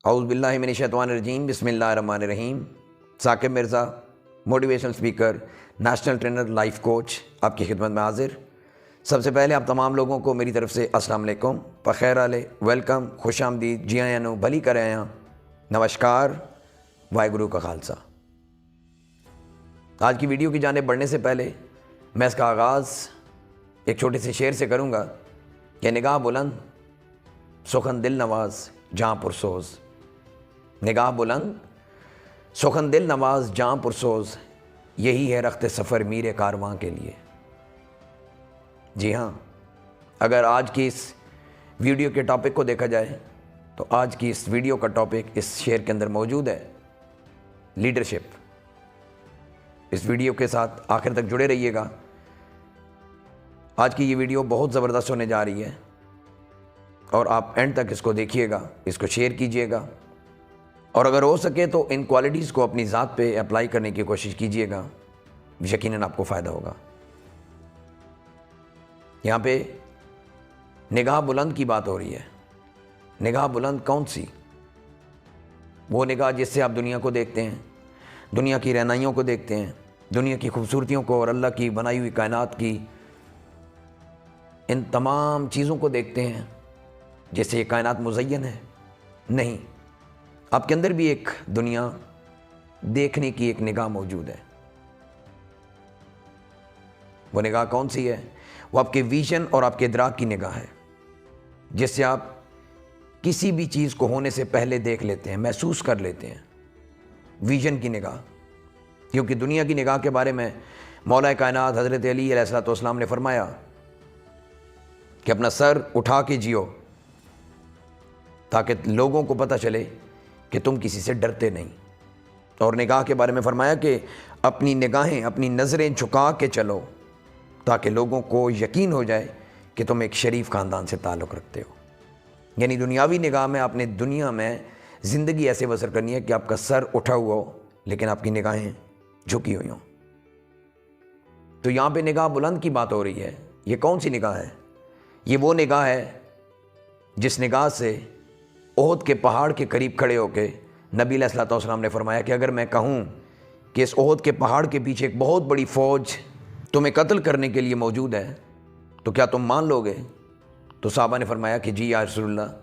اعوذ باللہ من الشیطان الرجیم، بسم اللہ الرحمن الرحیم۔ Saqib Mirza, motivational speaker, national trainer, life coach, آپ کی خدمت میں حاضر۔ سب سے پہلے آپ تمام لوگوں کو میری طرف سے السلام علیکم، بخیر آلے، ویلکم، خوش آمدید، جی آیاں نو، بھلی کرے آیاں، نمسکار، واحگرو کا خالصہ۔ آج کی ویڈیو کی جانب بڑھنے سے پہلے میں اس کا آغاز ایک چھوٹے سے شعر سے کروں گا کہ نگاہ بلند سخن دل نواز جاں پرسوز، نگاہ بلند سخن دل نواز جاں پرسوز، یہی ہے رخت سفر میر کارواں کے لیے۔ جی ہاں، اگر آج کی اس ویڈیو کے ٹاپک کو دیکھا جائے تو آج کی اس ویڈیو کا ٹاپک اس شعر کے اندر موجود ہے، لیڈرشپ۔ اس ویڈیو کے ساتھ آخر تک جڑے رہیے گا۔ آج کی یہ ویڈیو بہت زبردست ہونے جا رہی ہے اور آپ اینڈ تک اس کو دیکھیے گا، اس کو شیئر کیجیے گا، اور اگر ہو سکے تو ان کوالٹیز کو اپنی ذات پہ اپلائی کرنے کی کوشش کیجیے گا، یقیناً آپ کو فائدہ ہوگا۔ یہاں پہ نگاہ بلند کی بات ہو رہی ہے۔ نگاہ بلند کون سی؟ وہ نگاہ جس سے آپ دنیا کو دیکھتے ہیں، دنیا کی رہنائیوں کو دیکھتے ہیں، دنیا کی خوبصورتیوں کو اور اللہ کی بنائی ہوئی کائنات کی ان تمام چیزوں کو دیکھتے ہیں جس سے یہ کائنات مزین ہے؟ نہیں، آپ کے اندر بھی ایک دنیا دیکھنے کی ایک نگاہ موجود ہے۔ وہ نگاہ کون سی ہے؟ وہ آپ کے ویژن اور آپ کے ادراک کی نگاہ ہے، جس سے آپ کسی بھی چیز کو ہونے سے پہلے دیکھ لیتے ہیں، محسوس کر لیتے ہیں۔ ویژن کی نگاہ، کیونکہ دنیا کی نگاہ کے بارے میں مولا کائنات حضرت علی علیہ السلام نے فرمایا کہ اپنا سر اٹھا کے جیو تاکہ لوگوں کو پتہ چلے کہ تم کسی سے ڈرتے نہیں، اور نگاہ کے بارے میں فرمایا کہ اپنی نگاہیں، اپنی نظریں جھکا کے چلو تاکہ لوگوں کو یقین ہو جائے کہ تم ایک شریف خاندان سے تعلق رکھتے ہو۔ یعنی دنیاوی نگاہ میں آپ نے دنیا میں زندگی ایسے بسر کرنی ہے کہ آپ کا سر اٹھا ہوا ہو لیکن آپ کی نگاہیں جھکی ہوئی ہوں۔ تو یہاں پہ نگاہ بلند کی بات ہو رہی ہے۔ یہ کون سی نگاہ ہے؟ یہ وہ نگاہ ہے جس نگاہ سے احد کے پہاڑ کے قریب کھڑے ہو کے نبی علیہ السلام نے فرمایا کہ اگر میں کہوں کہ اس احد کے پہاڑ کے پیچھے ایک بہت بڑی فوج تمہیں قتل کرنے کے لیے موجود ہے تو کیا تم مان لو گے؟ تو صحابہ نے فرمایا کہ جی یا رسول اللہ،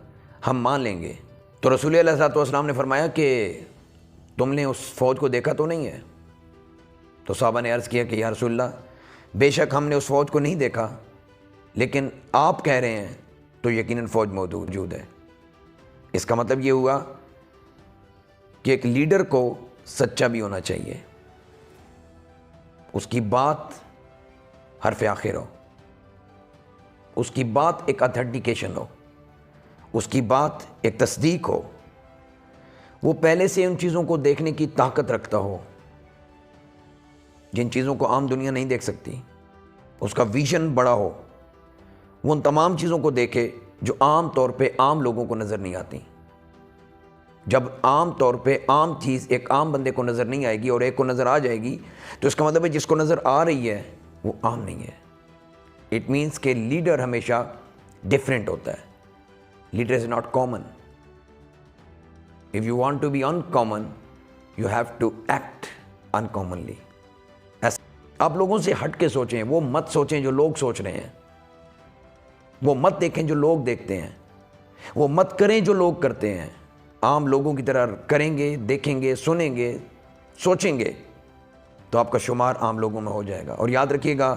ہم مان لیں گے۔ تو رسول اللہ صلی اللہ علیہ وسلم نے فرمایا کہ تم نے اس فوج کو دیکھا تو نہیں ہے؟ تو صحابہ نے عرض کیا کہ یا رسول اللہ، بے شک ہم نے اس فوج کو نہیں دیکھا، لیکن آپ کہہ رہے ہیں تو یقیناً فوج موجود ہے۔ اس کا مطلب یہ ہوا کہ ایک لیڈر کو سچا بھی ہونا چاہیے، اس کی بات حرف آخر ہو، اس کی بات ایک اتھینٹیکیشن ہو، اس کی بات ایک تصدیق ہو، وہ پہلے سے ان چیزوں کو دیکھنے کی طاقت رکھتا ہو جن چیزوں کو عام دنیا نہیں دیکھ سکتی، اس کا ویژن بڑا ہو، وہ ان تمام چیزوں کو دیکھے جو عام طور پہ عام لوگوں کو نظر نہیں آتی۔ جب عام طور پہ عام چیز ایک عام بندے کو نظر نہیں آئے گی اور ایک کو نظر آ جائے گی تو اس کا مطلب ہے جس کو نظر آ رہی ہے وہ عام نہیں ہے۔ اٹ مینس کہ لیڈر ہمیشہ ڈیفرنٹ ہوتا ہے۔ Leader is not common. If you want to be uncommon you have to act uncommonly. آپ لوگوں سے ہٹ کے سوچیں، وہ مت سوچیں جو لوگ سوچ رہے ہیں، وہ مت دیکھیں جو لوگ دیکھتے ہیں، وہ مت کریں جو لوگ کرتے ہیں۔ عام لوگوں کی طرح کریں گے، دیکھیں گے، سنیں گے، سوچیں گے تو آپ کا شمار عام لوگوں میں ہو جائے گا۔ اور یاد رکھیے گا،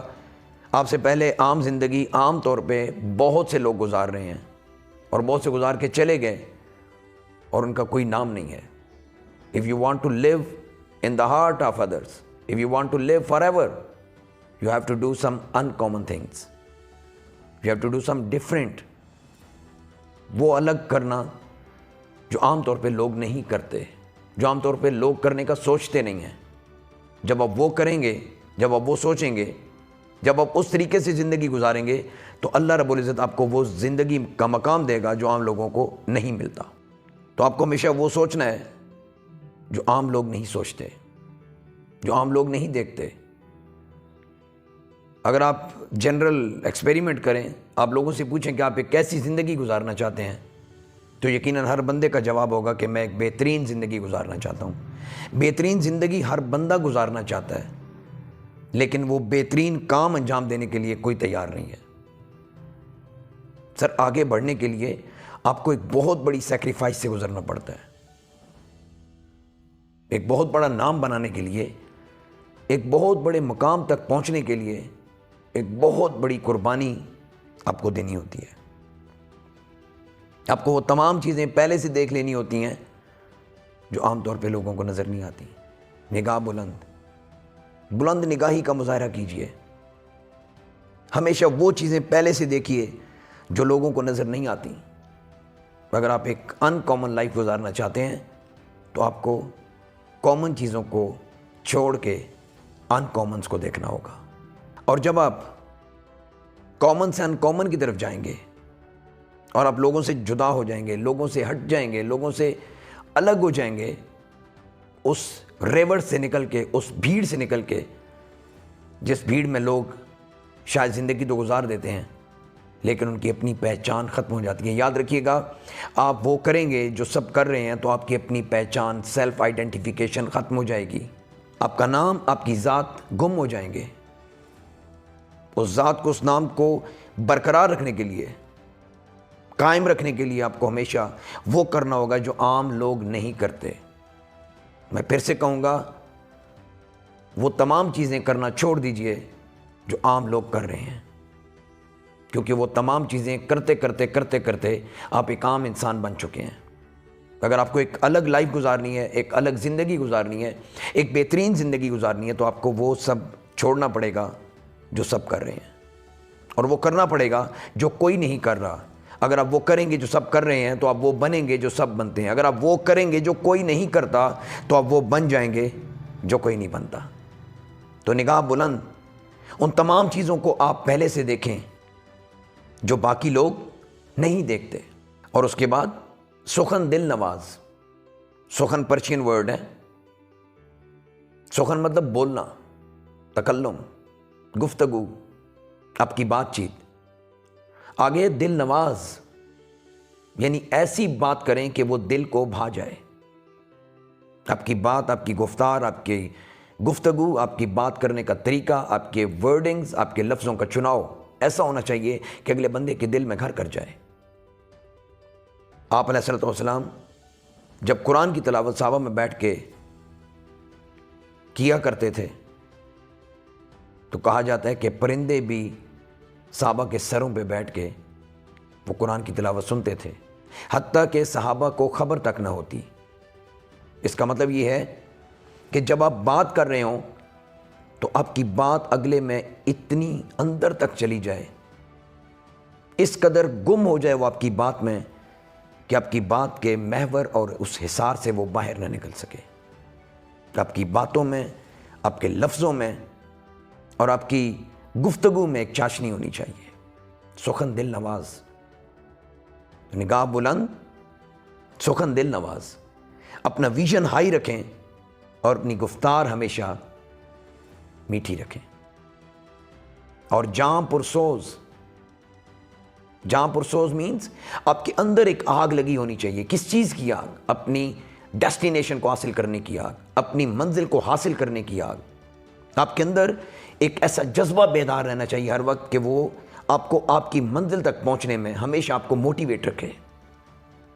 آپ سے پہلے عام زندگی عام طور پہ بہت سے لوگ گزار رہے ہیں اور بہت سے گزار کے چلے گئے اور ان کا کوئی نام نہیں ہے۔ If you want to live in the heart of others, if you want to live forever, you have to do some uncommon things. You have to do some different. وہ الگ کرنا جو عام طور پہ لوگ نہیں کرتے، جو عام طور پہ لوگ کرنے کا سوچتے نہیں ہیں۔ جب آپ وہ کریں گے، جب آپ وہ سوچیں گے، جب آپ اس طریقے سے زندگی گزاریں گے تو اللہ رب العزت آپ کو وہ زندگی کا مقام دے گا جو عام لوگوں کو نہیں ملتا۔ تو آپ کو ہمیشہ وہ سوچنا ہے جو عام لوگ نہیں سوچتے، جو عام لوگ نہیں دیکھتے۔ اگر آپ جنرل ایکسپیریمنٹ کریں، آپ لوگوں سے پوچھیں کہ آپ ایک کیسی زندگی گزارنا چاہتے ہیں تو یقیناً ہر بندے کا جواب ہوگا کہ میں ایک بہترین زندگی گزارنا چاہتا ہوں۔ بہترین زندگی ہر بندہ گزارنا چاہتا ہے، لیکن وہ بہترین کام انجام دینے کے لیے کوئی تیار نہیں ہے۔ سر، آگے بڑھنے کے لیے آپ کو ایک بہت بڑی سیکریفائس سے گزرنا پڑتا ہے۔ ایک بہت بڑا نام بنانے کے لیے، ایک بہت بڑے مقام تک پہنچنے کے لیے ایک بہت بڑی قربانی آپ کو دینی ہوتی ہے۔ آپ کو وہ تمام چیزیں پہلے سے دیکھ لینی ہوتی ہیں جو عام طور پہ لوگوں کو نظر نہیں آتی۔ نگاہ بلند نگاہی کا مظاہرہ کیجئے۔ ہمیشہ وہ چیزیں پہلے سے دیکھیے جو لوگوں کو نظر نہیں آتی۔ اگر آپ ایک ان کامن لائف گزارنا چاہتے ہیں تو آپ کو کامن چیزوں کو چھوڑ کے ان کامنس کو دیکھنا ہوگا۔ اور جب آپ کامن سے ان کامن کی طرف جائیں گے اور آپ لوگوں سے جدا ہو جائیں گے، لوگوں سے ہٹ جائیں گے، لوگوں سے الگ ہو جائیں گے، اس ریورس سے نکل کے، اس بھیڑ سے نکل کے، جس بھیڑ میں لوگ شاید زندگی تو گزار دیتے ہیں لیکن ان کی اپنی پہچان ختم ہو جاتی ہے۔ یاد رکھیے گا، آپ وہ کریں گے جو سب کر رہے ہیں تو آپ کی اپنی پہچان، سیلف آئیڈینٹیفیکیشن ختم ہو جائے گی۔ آپ کا نام، آپ کی ذات گم ہو جائیں گے۔ اس ذات کو، اس نام کو برقرار رکھنے کے لیے، قائم رکھنے کے لیے آپ کو ہمیشہ وہ کرنا ہوگا جو عام لوگ نہیں کرتے۔ میں پھر سے کہوں گا، وہ تمام چیزیں کرنا چھوڑ دیجئے جو عام لوگ کر رہے ہیں، کیونکہ وہ تمام چیزیں کرتے کرتے کرتے کرتے آپ ایک عام انسان بن چکے ہیں۔ اگر آپ کو ایک الگ لائف گزارنی ہے، ایک الگ زندگی گزارنی ہے، ایک بہترین زندگی گزارنی ہے، تو آپ کو وہ سب چھوڑنا پڑے گا جو سب کر رہے ہیں، اور وہ کرنا پڑے گا جو کوئی نہیں کر رہا۔ اگر آپ وہ کریں گے جو سب کر رہے ہیں تو آپ وہ بنیں گے جو سب بنتے ہیں۔ اگر آپ وہ کریں گے جو کوئی نہیں کرتا تو آپ وہ بن جائیں گے جو کوئی نہیں بنتا۔ تو نگاہ بلند، ان تمام چیزوں کو آپ پہلے سے دیکھیں جو باقی لوگ نہیں دیکھتے۔ اور اس کے بعد سخن دل نواز۔ سخن پرشین ورڈ ہے۔ سخن مطلب بولنا، تکلم، گفتگو، آپ کی بات چیت۔ آگے دل نواز، یعنی ایسی بات کریں کہ وہ دل کو بھا جائے۔ آپ کی بات، آپ کی گفتار، آپ کی گفتگو، آپ کی بات کرنے کا طریقہ، آپ کے ورڈنگز، آپ کے لفظوں کا چناؤ ایسا ہونا چاہیے کہ اگلے بندے کے دل میں گھر کر جائے۔ آپ علیہ الصلوۃ والسلام جب قرآن کی تلاوت صحابہ میں بیٹھ کے کیا کرتے تھے تو کہا جاتا ہے کہ پرندے بھی صحابہ کے سروں پہ بیٹھ کے وہ قرآن کی تلاوت سنتے تھے، حتیٰ کہ صحابہ کو خبر تک نہ ہوتی۔ اس کا مطلب یہ ہے کہ جب آپ بات کر رہے ہوں تو آپ کی بات اگلے میں اتنی اندر تک چلی جائے، اس قدر گم ہو جائے وہ آپ کی بات میں کہ آپ کی بات کے محور اور اس حصار سے وہ باہر نہ نکل سکے۔ آپ کی باتوں میں، آپ کے لفظوں میں اور آپ کی گفتگو میں ایک چاشنی ہونی چاہیے۔ سخن دل نواز، نگاہ بلند، سخن دل نواز۔ اپنا ویژن ہائی رکھیں اور اپنی گفتار ہمیشہ میٹھی رکھیں۔ اور جاں پرسوز، جاں پرسوز مینز آپ کے اندر ایک آگ لگی ہونی چاہیے۔ کس چیز کی آگ؟ اپنی ڈیسٹینیشن کو حاصل کرنے کی آگ، اپنی منزل کو حاصل کرنے کی آگ۔ آپ کے اندر ایک ایسا جذبہ بیدار رہنا چاہیے ہر وقت کہ وہ آپ کو آپ کی منزل تک پہنچنے میں ہمیشہ آپ کو موٹیویٹ رکھے۔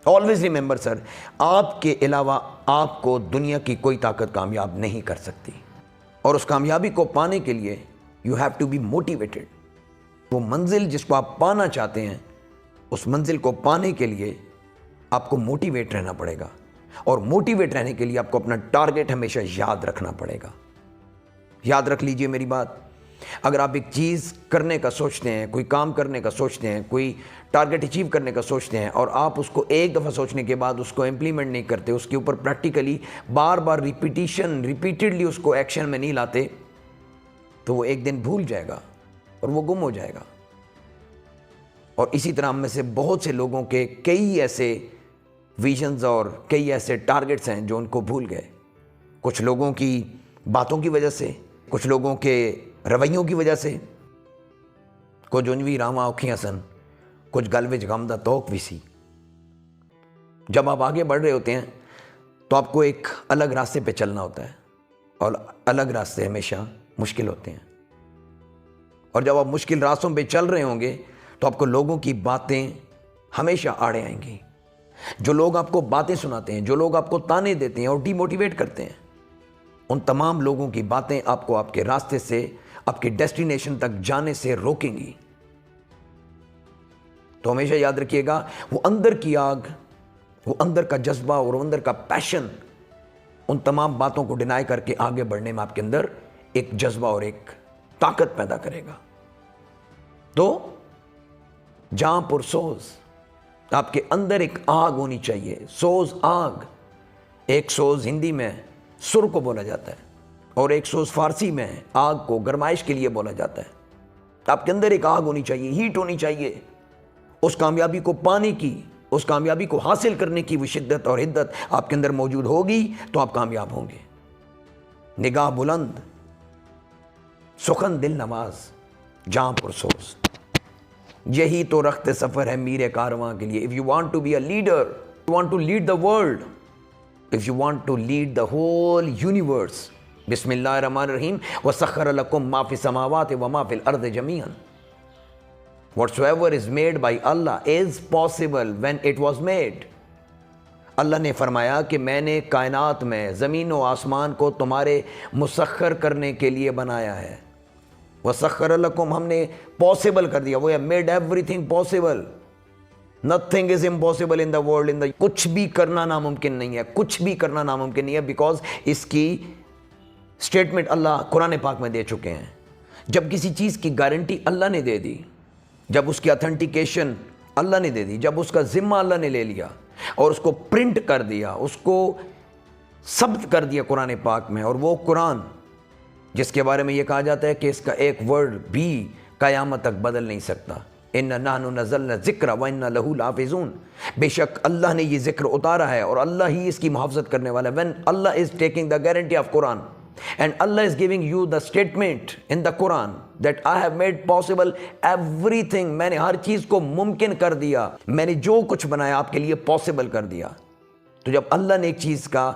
آلویز ریممبر سر، آپ کے علاوہ آپ کو دنیا کی کوئی طاقت کامیاب نہیں کر سکتی، اور اس کامیابی کو پانے کے لیے you have to be motivated. وہ منزل جس کو آپ پانا چاہتے ہیں، اس منزل کو پانے کے لیے آپ کو موٹیویٹ رہنا پڑے گا، اور موٹیویٹ رہنے کے لیے آپ کو اپنا ٹارگیٹ ہمیشہ یاد رکھنا پڑے گا۔ یاد رکھ لیجئے میری بات، اگر آپ ایک چیز کرنے کا سوچتے ہیں، کوئی کام کرنے کا سوچتے ہیں، کوئی ٹارگیٹ اچیو کرنے کا سوچتے ہیں، اور آپ اس کو ایک دفعہ سوچنے کے بعد اس کو امپلیمنٹ نہیں کرتے، اس کے اوپر پریکٹیکلی بار بار ریپیٹیڈلی اس کو ایکشن میں نہیں لاتے، تو وہ ایک دن بھول جائے گا اور وہ گم ہو جائے گا۔ اور اسی طرح ہم میں سے بہت سے لوگوں کے کئی ایسے ویژنز اور کئی ایسے ٹارگیٹس ہیں جو ان کو بھول گئے، کچھ لوگوں کی باتوں کی وجہ سے، کچھ لوگوں کے رویوں کی وجہ سے۔ کچھ انوی راما اوکھیاں سن، کچھ گل وچ غم دا توک بھی سی۔ جب آپ آگے بڑھ رہے ہوتے ہیں تو آپ کو ایک الگ راستے پہ چلنا ہوتا ہے، اور الگ راستے ہمیشہ مشکل ہوتے ہیں، اور جب آپ مشکل راستوں پہ چل رہے ہوں گے تو آپ کو لوگوں کی باتیں ہمیشہ آڑے آئیں گی۔ جو لوگ آپ کو باتیں سناتے ہیں، جو لوگ آپ کو تانے دیتے ہیں اور ڈی موٹیویٹ کرتے ہیں، ان تمام لوگوں کی باتیں آپ کو آپ کے راستے سے، آپ کی ڈیسٹینیشن تک جانے سے روکیں گی۔ تو ہمیشہ یاد رکھیے گا، وہ اندر کی آگ، وہ اندر کا جذبہ اور وہ اندر کا پیشن ان تمام باتوں کو ڈینائی کر کے آگے بڑھنے میں آپ کے اندر ایک جذبہ اور ایک طاقت پیدا کرے گا۔ تو جہاں پر سوز، آپ کے اندر ایک آگ ہونی چاہیے، سوز آگ۔ ایک سوز ہندی میں سر کو بولا جاتا ہے، اور ایک سوز فارسی میں آگ کو، گرمائش کے لیے بولا جاتا ہے۔ آپ کے اندر ایک آگ ہونی چاہیے، ہیٹ ہونی چاہیے، اس کامیابی کو پانے کی، اس کامیابی کو حاصل کرنے کی وہ شدت اور حدت آپ کے اندر موجود ہوگی تو آپ کامیاب ہوں گے۔ نگاہ بلند، سخن دل نواز، جاں پرسوز، یہی تو رخت سفر ہے میرے کارواں کے لیے۔ If you want to be a leader, you want to lead the world, if you want to lead the whole universe، بسم اللہ الرحمن الرحیم، وَسَخَّرَ لَكُم مَّا فِي السَّمَاوَاتِ وَمَا فِي الْأَرْضِ جَمِيعًا۔ Whatsoever is made by Allah is possible when it was made۔ اللہ نے فرمایا کہ میں نے کائنات میں زمین و آسمان کو تمہارے مسخر کرنے کے لیے بنایا ہے۔ وَسَخَّرَ لَكُم، ہم نے پاسبل کر دیا، وہ made every thing possible. Nothing is impossible in the world, کچھ بھی کرنا ناممکن نہیں ہے، کچھ بھی کرنا ناممکن نہیں ہے، بیکاز اس کی اسٹیٹمنٹ اللہ قرآن پاک میں دے چکے ہیں۔ جب کسی چیز کی گارنٹی اللہ نے دے دی، جب اس کی اتھینٹیکیشن اللہ نے دے دی، جب اس کا ذمہ اللہ نے لے لیا اور اس کو پرنٹ کر دیا، اس کو ثبت کر دیا قرآن پاک میں، اور وہ قرآن جس کے بارے میں یہ کہا جاتا ہے کہ اس کا ایک ورڈ بھی قیامت تک بدل نہیں سکتا، اِنَّا نَحْنُ نَزَّلْنَا الذِّکْرَ وَإِنَّا لَهُ لَحَافِظُونَ، بے شک اللہ نے یہ ذکر اتارا ہے اور اللہ ہی اس کی محافظت کرنے والا ہے۔ when Allah is taking the guarantee of Quran and Allah is giving you the statement in the Quran that I have made possible everything، میں نے ہر چیز کو ممکن کر دیا، میں نے جو کچھ بنایا آپ کے لیے پاسبل کر دیا۔ تو جب اللہ نے ایک چیز کا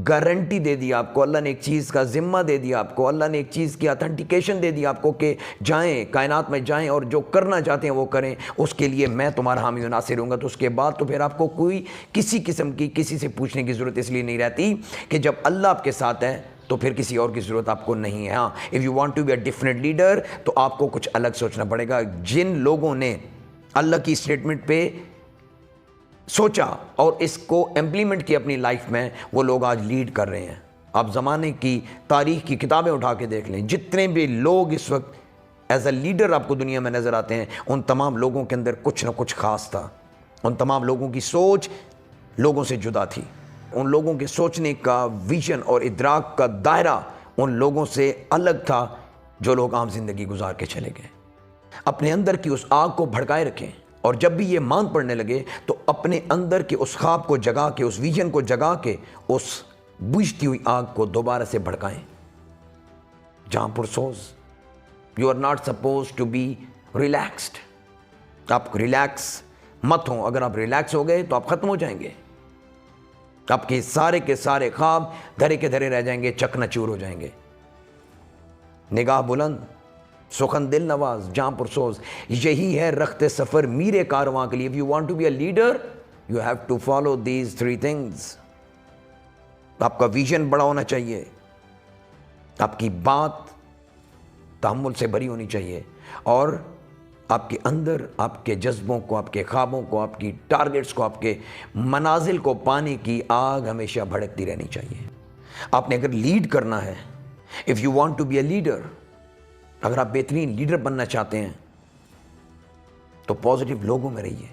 گارنٹی دے دیا آپ کو، اللہ نے ایک چیز کا ذمہ دے دیا آپ کو، اللہ نے ایک چیز کی اتھینٹیکیشن دے دی آپ کو کہ جائیں کائنات میں جائیں اور جو کرنا چاہتے ہیں وہ کریں، اس کے لیے میں تمہارا حامی و ناصر ہوں گا، تو اس کے بعد تو پھر آپ کو کوئی کسی قسم کی کسی سے پوچھنے کی ضرورت اس لیے نہیں رہتی کہ جب اللہ آپ کے ساتھ ہے تو پھر کسی اور کی ضرورت آپ کو نہیں ہے۔ ہاں، if you want to be a different leader تو آپ کو کچھ الگ سوچنا پڑے گا۔ جن لوگوں نے اللہ کی اسٹیٹمنٹ پہ سوچا اور اس کو امپلیمنٹ کیا اپنی لائف میں، وہ لوگ آج لیڈ کر رہے ہیں۔ آپ زمانے کی تاریخ کی کتابیں اٹھا کے دیکھ لیں، جتنے بھی لوگ اس وقت ایز اے لیڈر آپ کو دنیا میں نظر آتے ہیں، ان تمام لوگوں کے اندر کچھ نہ کچھ خاص تھا۔ ان تمام لوگوں کی سوچ لوگوں سے جدا تھی، ان لوگوں کے سوچنے کا ویژن اور ادراک کا دائرہ ان لوگوں سے الگ تھا جو لوگ عام زندگی گزار کے چلے گئے۔ اپنے اندر کی اس آگ کو بھڑکائے رکھیں، اور جب بھی یہ ماند پڑنے لگے تو اپنے اندر کے اس خواب کو جگا کے، اس ویژن کو جگا کے، اس بجھتی ہوئی آگ کو دوبارہ سے بھڑکائیں۔ جہاں پرسوز، you are not suppose to be relaxed, آپ ریلیکس مت ہوں۔ اگر آپ ریلیکس ہو گئے تو آپ ختم ہو جائیں گے، آپ کے سارے خواب دھرے کے دھرے رہ جائیں گے، چکنا چور ہو جائیں گے۔ نگاہ بلند، سخن دل نواز، جاں پرسوز، یہی ہے رخت سفر میرے کارواں کے لیے۔ If you want to be a leader, you have to follow these three things۔ آپ کا ویژن بڑا ہونا چاہیے، آپ کی بات تحمل سے بھری ہونی چاہیے، اور آپ کے اندر آپ کے جذبوں کو، آپ کے خوابوں کو، آپ کی ٹارگٹس کو، آپ کے منازل کو پانے کی آگ ہمیشہ بھڑکتی رہنی چاہیے۔ آپ نے اگر لیڈ کرنا ہے، if you want to be a leader، اگر آپ بہترین لیڈر بننا چاہتے ہیں تو پازیٹیو لوگوں میں رہیے،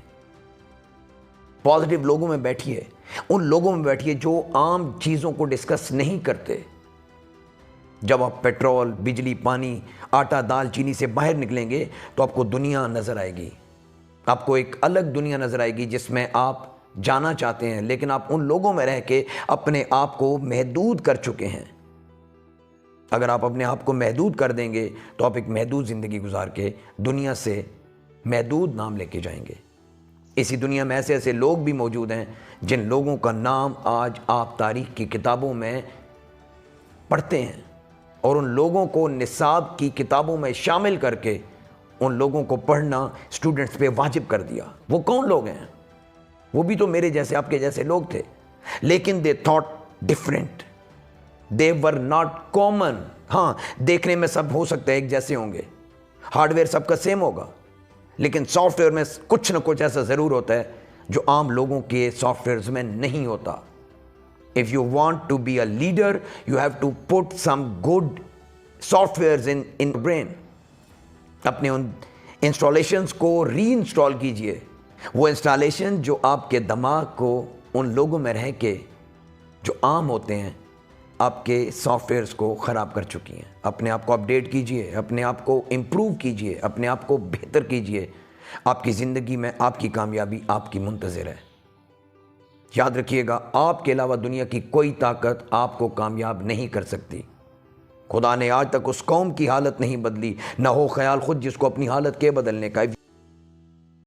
پازیٹیو لوگوں میں بیٹھیے، ان لوگوں میں بیٹھیے جو عام چیزوں کو ڈسکس نہیں کرتے۔ جب آپ پیٹرول، بجلی، پانی، آٹا، دال، چینی سے باہر نکلیں گے تو آپ کو دنیا نظر آئے گی، آپ کو ایک الگ دنیا نظر آئے گی جس میں آپ جانا چاہتے ہیں، لیکن آپ ان لوگوں میں رہ کے اپنے آپ کو محدود کر چکے ہیں۔ اگر آپ اپنے آپ کو محدود کر دیں گے تو آپ ایک محدود زندگی گزار کے دنیا سے محدود نام لے کے جائیں گے۔ اسی دنیا میں ایسے ایسے لوگ بھی موجود ہیں جن لوگوں کا نام آج آپ تاریخ کی کتابوں میں پڑھتے ہیں، اور ان لوگوں کو نصاب کی کتابوں میں شامل کر کے ان لوگوں کو پڑھنا اسٹوڈنٹس پہ واجب کر دیا۔ وہ کون لوگ ہیں؟ وہ بھی تو میرے جیسے آپ کے جیسے لوگ تھے، لیکن they thought different, they were not common. ہاں، دیکھنے میں سب ہو سکتا ہے ایک جیسے ہوں گے، ہارڈ ویئر سب کا سیم ہوگا، لیکن سافٹ ویئر میں کچھ نہ کچھ ایسا ضرور ہوتا ہے جو عام لوگوں کے سافٹ ویئرز میں نہیں ہوتا۔ If you want to be a leader, you have to put some good softwares in brain. اپنے ان انسٹالیشنز کو ری انسٹال کیجئے، وہ انسٹالیشن جو آپ کے دماغ کو ان لوگوں میں رہ کے جو عام ہوتے ہیں آپ کے سافٹ ویئرز کو خراب کر چکی ہیں۔ اپنے آپ کو اپڈیٹ کیجئے، اپنے آپ کو امپروو کیجئے، اپنے آپ کو بہتر کیجئے۔ آپ کی زندگی میں آپ کی کامیابی آپ کی منتظر ہے۔ یاد رکھیے گا، آپ کے علاوہ دنیا کی کوئی طاقت آپ کو کامیاب نہیں کر سکتی۔ خدا نے آج تک اس قوم کی حالت نہیں بدلی، نہ ہو خیال خود جس کو اپنی حالت کے بدلنے کا۔